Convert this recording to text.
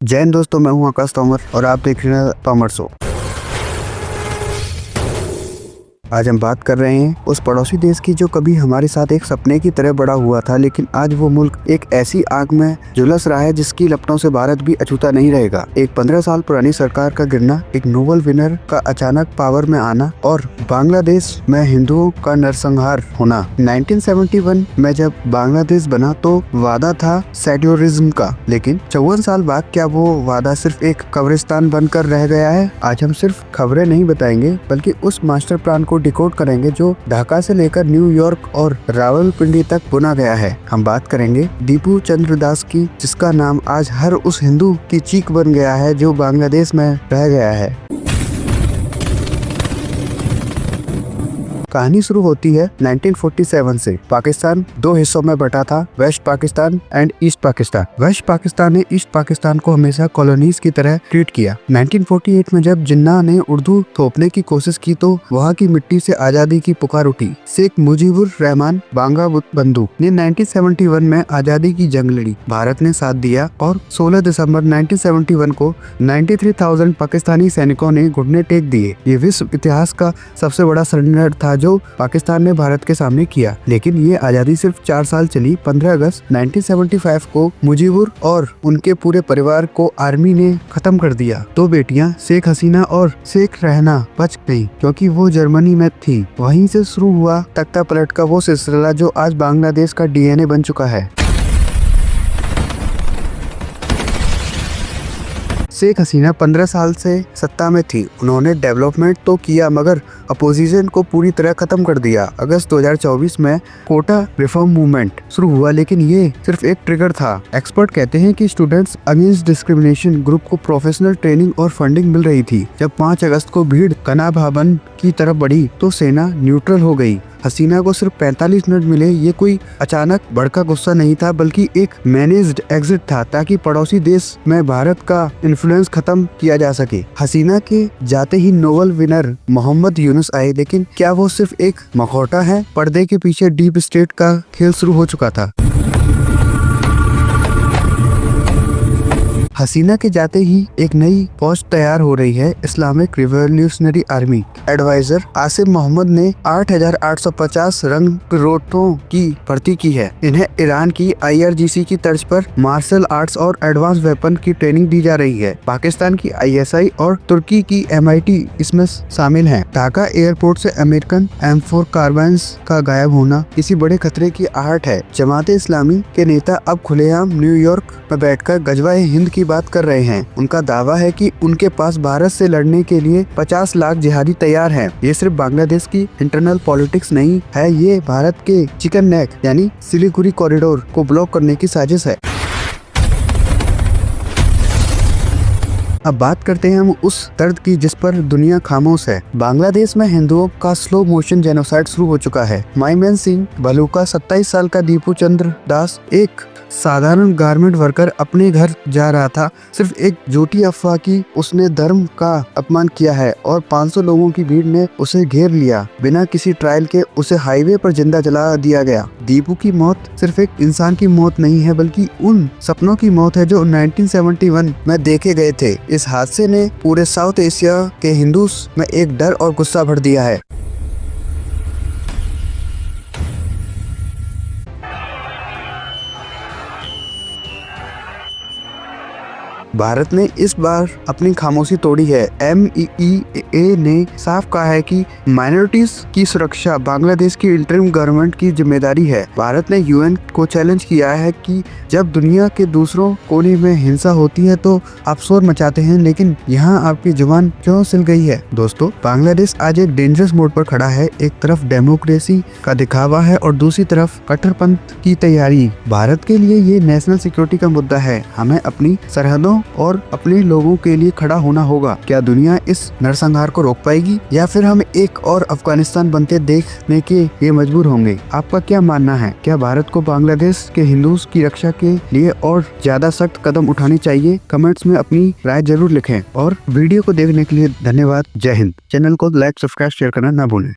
जय हिंद दोस्तों, मैं हूं आकाश तोमर और आप देख रहे हैं तोमर शो। आज हम बात कर रहे हैं उस पड़ोसी देश की जो कभी हमारे साथ एक सपने की तरह बड़ा हुआ था, लेकिन आज वो मुल्क एक ऐसी आग में झुलस रहा है जिसकी लपटों से भारत भी अछूता नहीं रहेगा। एक 15 साल पुरानी सरकार का गिरना, एक नोबेल विनर का अचानक पावर में आना और बांग्लादेश में हिंदुओं का नरसंहार होना। 1971 में जब बांग्लादेश बना तो वादा था सेक्युलरिज्म का, लेकिन 54 साल बाद क्या वो वादा सिर्फ एक कब्रिस्तान बनकर रह गया है? आज हम सिर्फ खबरें नहीं बताएंगे बल्कि उस मास्टर प्लान को डिकोड करेंगे जो ढाका से लेकर न्यूयॉर्क और रावलपिंडी तक बुना गया है। हम बात करेंगे दीपू चंद्र दास की, जिसका नाम आज हर उस हिंदू की चीख बन गया है जो बांग्लादेश में रह गया है। कहानी शुरू होती है 1947 से। पाकिस्तान दो हिस्सों में बटा था, west Pakistan and east Pakistan. West Pakistan ने ईस्ट पाकिस्तान को हमेशा कॉलोनीज की तरह ट्रीट किया। 1948 में जब जिन्ना ने उर्दू थोपने की कोशिश की तो वहाँ की मिट्टी से आजादी की पुकार उठी। शेख मुजीबुर रहमान बांगा बंधु ने 1971 में आजादी की जंग लड़ी। भारत ने साथ दिया और 16 दिसंबर 1971 को 93,000 पाकिस्तानी सैनिकों ने घुटने टेक दिए। ये विश्व इतिहास का सबसे बड़ा सरेंडर था जो पाकिस्तान ने भारत के सामने किया, लेकिन ये आजादी सिर्फ 4 साल चली। 15 अगस्त 1975 को मुजीबुर और उनके पूरे परिवार को आर्मी ने खत्म कर दिया। 2 बेटियां शेख हसीना और शेख रहना बच गयी क्योंकि वो जर्मनी में थी। वहीं से शुरू हुआ तख्ता पलट का वो सिलसिला जो आज बांग्लादेश का DNA बन चुका है। शेख हसीना 15 साल से सत्ता में थी। उन्होंने डेवलपमेंट तो किया मगर अपोजिशन को पूरी तरह खत्म कर दिया। अगस्त 2024 में कोटा रिफॉर्म मूवमेंट शुरू हुआ, लेकिन ये सिर्फ एक ट्रिगर था। एक्सपर्ट कहते हैं कि स्टूडेंट्स अगेंस्ट डिस्क्रिमिनेशन ग्रुप को प्रोफेशनल ट्रेनिंग और फंडिंग मिल रही थी। जब 5 अगस्त को भीड़ कना भवन की तरफ बढ़ी तो सेना न्यूट्रल हो गई। हसीना को सिर्फ 45 मिनट मिले। ये कोई अचानक भड़का गुस्सा नहीं था बल्कि एक मैनेज्ड एग्जिट था ताकि पड़ोसी देश में भारत का इन्फ्लुएंस खत्म किया जा सके। हसीना के जाते ही नोबेल विनर मोहम्मद यूनुस आए, लेकिन क्या वो सिर्फ एक मखौटा है? पर्दे के पीछे डीप स्टेट का खेल शुरू हो चुका था। हसीना के जाते ही एक नई फौज तैयार हो रही है, Islamic revolutionary army. Adviser Asim Mohammed ने 8,850 रंग रोटों की भर्ती की है। इन्हें ईरान की IRGC की तर्ज पर मार्शल आर्ट्स और एडवांस वेपन की ट्रेनिंग दी जा रही है। पाकिस्तान की ISI और तुर्की की MIT इसमें शामिल हैं। ढाका एयरपोर्ट से अमेरिकन M4 कार्बाइन्स का गायब होना किसी बड़े खतरे की आहट है। जमाते इस्लामी के नेता अब खुलेआम न्यूयॉर्क में बैठकर गजवाए हिंद की बात कर रहे हैं। उनका दावा है कि उनके पास भारत से लड़ने के लिए 50 लाख जिहादी तैयार हैं। ये सिर्फ बांग्लादेश की इंटरनल पॉलिटिक्स नहीं है, ये भारत के चिकन नेक यानी सिलीगुड़ी कॉरिडोर को ब्लॉक करने की साजिश है। अब बात करते हैं हम उस दर्द की जिस पर दुनिया खामोश है। बांग्लादेश में हिंदुओं का स्लो मोशन जेनोसाइड शुरू हो चुका है। माइमेन सिंह भलूका 27 साल का दीपू चंद्र दास एक साधारण गारमेंट वर्कर अपने घर जा रहा था। सिर्फ एक झूठी अफवाह की उसने धर्म का अपमान किया है और 500 लोगों की भीड़ ने उसे घेर लिया। बिना किसी ट्रायल के उसे हाईवे पर जिंदा जला दिया गया। दीपू की मौत सिर्फ एक इंसान की मौत नहीं है बल्कि उन सपनों की मौत है जो 1971 में देखे गए थे। इस हादसे ने पूरे साउथ एशिया के हिंदूस में एक डर और गुस्सा भर दिया है। भारत ने इस बार अपनी खामोशी तोड़ी है। MEEA ने साफ कहा है कि माइनॉरिटीज की सुरक्षा बांग्लादेश की इंटरिम गवर्नमेंट की जिम्मेदारी है। भारत ने UN को चैलेंज किया है कि जब दुनिया के दूसरों कोने में हिंसा होती है तो आप शोर मचाते हैं, लेकिन यहाँ आपकी जुबान क्यों सिल गई है? दोस्तों, बांग्लादेश आज एक डेंजरस मोड पर खड़ा है। एक तरफ डेमोक्रेसी का दिखावा है और दूसरी तरफ कट्टरपंथ की तैयारी। भारत के लिए ये नेशनल सिक्योरिटी का मुद्दा है। हमें अपनी सरहदों और अपने लोगों के लिए खड़ा होना होगा। क्या दुनिया इस नरसंहार को रोक पाएगी या फिर हम एक और अफगानिस्तान बनते देखने के लिए मजबूर होंगे? आपका क्या मानना है? क्या भारत को बांग्लादेश के हिंदूज की रक्षा के लिए और ज्यादा सख्त कदम उठाने चाहिए? कमेंट्स में अपनी राय जरूर लिखें और वीडियो को देखने के लिए धन्यवाद। जय हिंद। चैनल को लाइक, सब्सक्राइब, शेयर करना ना भूलें।